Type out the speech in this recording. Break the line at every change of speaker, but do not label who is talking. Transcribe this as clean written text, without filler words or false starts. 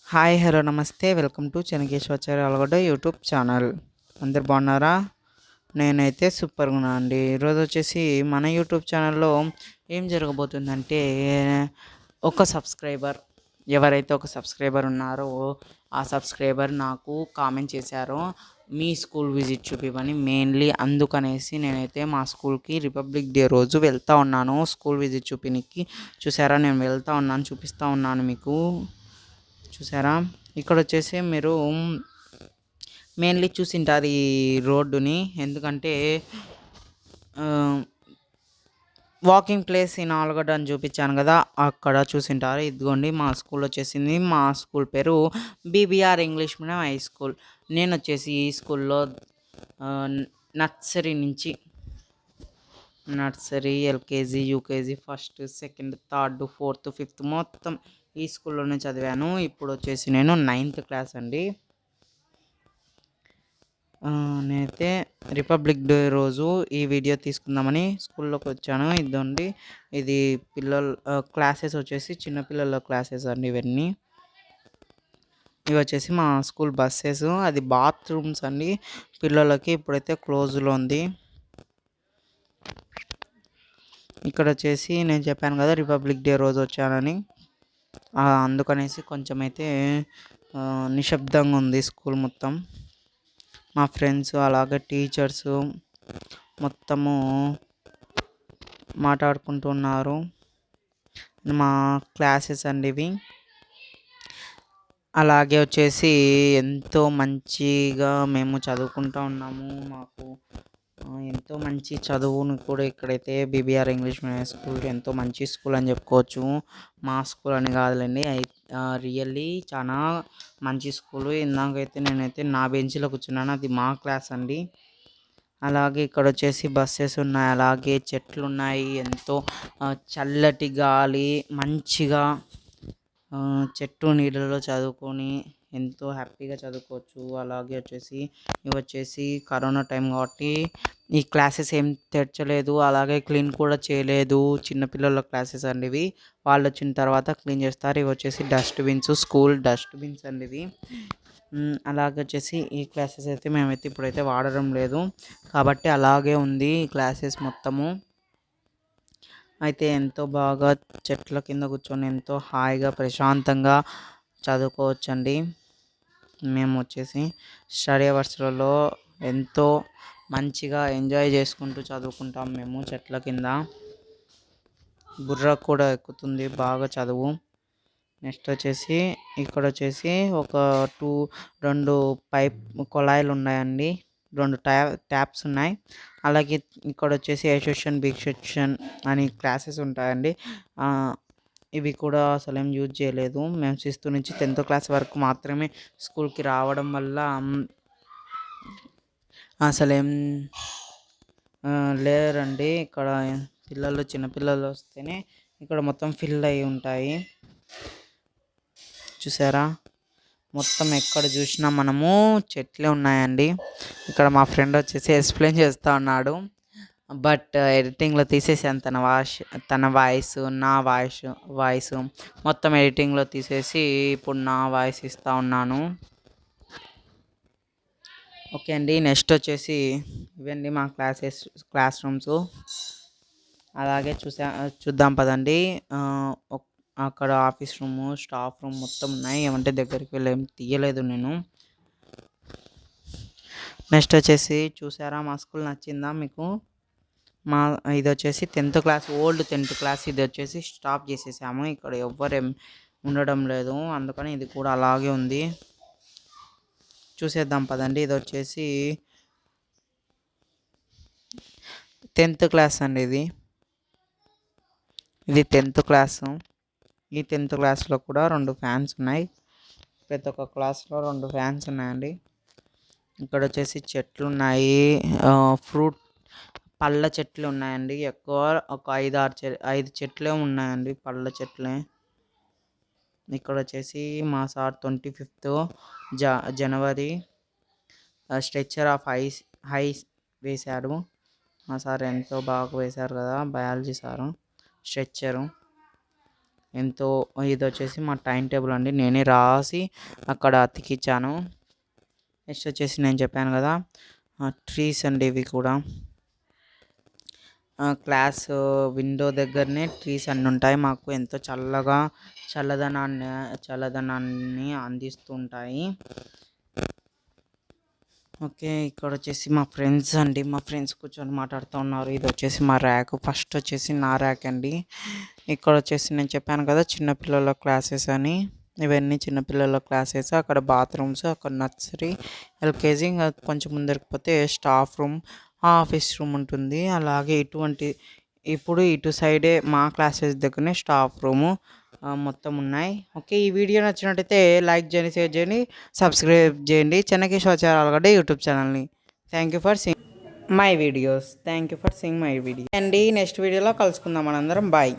Hi hello namaste welcome to Chenakeshwaracharya Alagadda YouTube channel. అందరు బాగున్నారా? నేనైతే సూపర్గా ఉన్నా అండి. ఈరోజు వచ్చేసి మన యూట్యూబ్ ఛానల్లో ఏం జరగబోతుందంటే, ఒక సబ్స్క్రైబర్ ఎవరైతే ఒక సబ్స్క్రైబర్ ఉన్నారో ఆ సబ్స్క్రైబర్ నాకు కామెంట్ చేశారో మీ స్కూల్ విజిట్ చూపివని. మెయిన్లీ అందుకనేసి నేనైతే మా స్కూల్కి రిపబ్లిక్ డే రోజు వెళ్తూ ఉన్నాను స్కూల్ విజిట్ చూపినికి. చూసారా, నేను వెళ్తూ ఉన్నాను, చూపిస్తూ ఉన్నాను మీకు. చూసారా, ఇక్కడ వచ్చేసి మీరు మెయిన్లీ చూసింటారు ఈ రోడ్డుని. ఎందుకంటే వాకింగ్ ప్లేస్ ఇన్ ఆలగడ్డ అని చూపించాను కదా, అక్కడ చూసింటారు. ఇదిగోండి మా స్కూల్ వచ్చేసింది. మా స్కూల్ పేరు BBR English medium high school. నేను వచ్చేసి ఈ స్కూల్లో నర్సరీ నుంచి LKG UKG first second third fourth fifth మొత్తం ఈ స్కూల్లోనే చదివాను. ఇప్పుడు వచ్చేసి నేను 9th క్లాస్ అండి. నేనైతే రిపబ్లిక్ డే రోజు ఈ వీడియో తీసుకుందామని స్కూల్లోకి వచ్చాను. ఇదండి, ఇది పిల్లల క్లాసెస్ వచ్చేసి చిన్నపిల్లల క్లాసెస్ అండి ఇవన్నీ. ఇవి వచ్చేసి మా స్కూల్ బస్సెస్. అది బాత్రూమ్స్ అండి పిల్లలకి. ఇప్పుడైతే క్లోజ్లో ఉంది. ఇక్కడ వచ్చేసి నేను చెప్పాను కదా రిపబ్లిక్ డే రోజు వచ్చానని, అందుకనేసి కొంచెం అయితే నిశ్శబ్దంగా ఉంది స్కూల్ మొత్తం. మా ఫ్రెండ్స్ అలాగే టీచర్స్ మొత్తము మాట్లాడుకుంటున్నారు. మా క్లాసెస్ అండి ఇవి. అలాగే వచ్చేసి ఎంతో మంచిగా మేము చదువుకుంటూ ఉన్నాము. మాకు ఎంతో మంచి చదువును కూడా ఇక్కడైతే బీబీఆర్ ఇంగ్లీష్ మీడియం స్కూల్ ఎంతో మంచి స్కూల్ అని చెప్పుకోవచ్చు. మా స్కూల్ అని కాదులేండి, రియల్లీ చాలా మంచి స్కూలు. ఇందాకైతే నేనైతే నా బెంచ్లో కూర్చున్నాను, అది మా క్లాస్ అండి. అలాగే ఇక్కడ వచ్చేసి బస్సెస్ ఉన్నాయి, అలాగే చెట్లు ఉన్నాయి. ఎంతో చల్లటి గాలి, మంచిగా చెట్టు నీళ్ళలో చదువుకొని ఎంతో హ్యాపీగా చదువుకోవచ్చు. అలాగే వచ్చేసి ఇవి వచ్చేసి కరోనా టైం కాబట్టి ఈ క్లాసెస్ ఏం తెరచలేదు, అలాగే క్లీన్ కూడా చేయలేదు. చిన్నపిల్లల క్లాసెస్ అండి ఇవి. వాళ్ళు వచ్చిన తర్వాత క్లీన్ చేస్తారు. ఇవి వచ్చేసి డస్ట్బిన్స్, స్కూల్ డస్ట్బిన్స్ అండి ఇవి. అలాగే వచ్చేసి ఈ క్లాసెస్ అయితే మేమైతే ఇప్పుడైతే వాడడం లేదు కాబట్టి అలాగే ఉంది ఈ క్లాసెస్ మొత్తము. అయితే ఎంతో బాగా చెట్ల కింద కూర్చొని ఎంతో హాయిగా ప్రశాంతంగా చదువుకోవచ్చండి. మేము వచ్చేసి స్టడీ అవర్స్లలో ఎంతో మంచిగా ఎంజాయ్ చేసుకుంటూ చదువుకుంటాం మేము చెట్ల కింద. బుర్ర కూడా ఎక్కుతుంది బాగా చదువు. నెక్స్ట్ వచ్చేసి ఇక్కడ వచ్చేసి ఒక రెండు పైప్ కొళాయిలు ఉన్నాయండి, రెండు ట్యాప్స్ ఉన్నాయి. అలాగే ఇక్కడ వచ్చేసి ఏ సెక్షన్ బి సెక్షన్ అని క్లాసెస్ ఉంటాయండి. ఇవి కూడా అసలు ఏం యూజ్ చేయలేదు. మేము 6th నుంచి 10th క్లాస్ వరకు మాత్రమే స్కూల్కి రావడం వల్ల అసలేం లేరండి ఇక్కడ. చిన్నపిల్లలు వస్తేనే ఇక్కడ మొత్తం ఫిల్ అయి ఉంటాయి. చూసారా, మొత్తం ఎక్కడ చూసినా మనము చెట్లే ఉన్నాయండి. ఇక్కడ మా ఫ్రెండ్ వచ్చేసి ఎక్స్ప్లెయిన్ చేస్తూ ఉన్నాడు, బట్ ఎడిటింగ్లో తీసేసాను తన వాయిస్ నా వాయిస్ మొత్తం ఎడిటింగ్లో తీసేసి ఇప్పుడు నా వాయిస్ ఇస్తూ ఉన్నాను. ఓకే అండి, నెక్స్ట్ వచ్చేసి ఇవండి మా క్లాస్ రూమ్స్. అలాగే చూద్దాం పదండి. అక్కడ ఆఫీస్ రూము, స్టాఫ్ రూమ్ మొత్తం ఉన్నాయి. ఏమంటే దగ్గరికి వెళ్ళి ఏం తీయలేదు నేను. నెక్స్ట్ వచ్చేసి చూసారా, మా స్కూల్ నచ్చిందా మీకు? ఇది వచ్చేసి 10th class, old 10th class. ఇది వచ్చేసి స్టాప్ చేసేసాము, ఇక్కడ ఎవ్వరేం ఉండడం లేదు, అందుకని ఇది కూడా అలాగే ఉంది. చూసేద్దాం పదండి. ఇది వచ్చేసి 10th క్లాస్ అండి. ఇది 10th క్లాసు. ఈ 10th క్లాస్లో కూడా 2 ఫ్యాన్స్ ఉన్నాయి. ప్రతి ఒక్క క్లాస్లో 2 ఫ్యాన్స్ ఉన్నాయండి. ఇక్కడ వచ్చేసి చెట్లు ఉన్నాయి, పళ్ళ చెట్లు ఉన్నాయండి. ఎక్కువ ఒక 5 చెట్లే ఉన్నాయండి, పళ్ళ చెట్లే. ఇక్కడ వచ్చేసి మా సార్ 25th జనవరి స్ట్రెచ్చర్ ఆఫ్ హైస్ వేశారు. మా సార్ ఎంతో బాగా వేశారు కదా, బయాలజీ సారు. స్ట్రెచ్చరు ఎంతో ఇదొచ్చేసి మా టైమ్ టేబుల్ అండి. నేనే రాసి అక్కడ అతికిచ్చాను. నెక్స్ట్ వచ్చేసి నేను చెప్పాను కదా ట్రీస్ అండి ఇవి కూడా. క్లాస్ విండో దగ్గరనే ట్రీస్ అన్నీ ఉంటాయి. మాకు ఎంతో చల్లదనాన్ని అందిస్తూ ఉంటాయి. ఓకే. ఇక్కడ వచ్చేసి మా ఫ్రెండ్స్ అండి. మా ఫ్రెండ్స్ కూర్చొని మాట్లాడుతూ ఉన్నారు. ఇది వచ్చేసి మా ర్యాక్. ఫస్ట్ వచ్చేసి నా ర్యాక్ అండి. ఇక్కడ వచ్చేసి నేను చెప్పాను కదా చిన్నపిల్లల క్లాసెస్ అని. ఇవన్నీ చిన్నపిల్లల క్లాసెస్. అక్కడ బాత్రూమ్స్, అక్కడ నర్సరీ, ఎల్కేజీ, ఇంకా కొంచెం ముందరికి పోతే స్టాఫ్ రూమ్, ఆఫీస్ రూమ్ ఉంటుంది. అలాగే ఇప్పుడు ఇటు సైడే మా క్లాసెస్ దగ్గరనే స్టాఫ్ రూము మొత్తం ఉన్నాయి. ఓకే. ఈ వీడియో నచ్చినట్టయితే లైక్ చేయండి, షేర్ చేయండి, సబ్స్క్రైబ్ చేయండి చెన్నకేశ్వరాచార్య ఆలగడ్డ యూట్యూబ్ ఛానల్ని. Thank you for seeing my videos. అండి నెక్స్ట్ వీడియోలో కలుసుకుందాం మనందరం. బాయ్.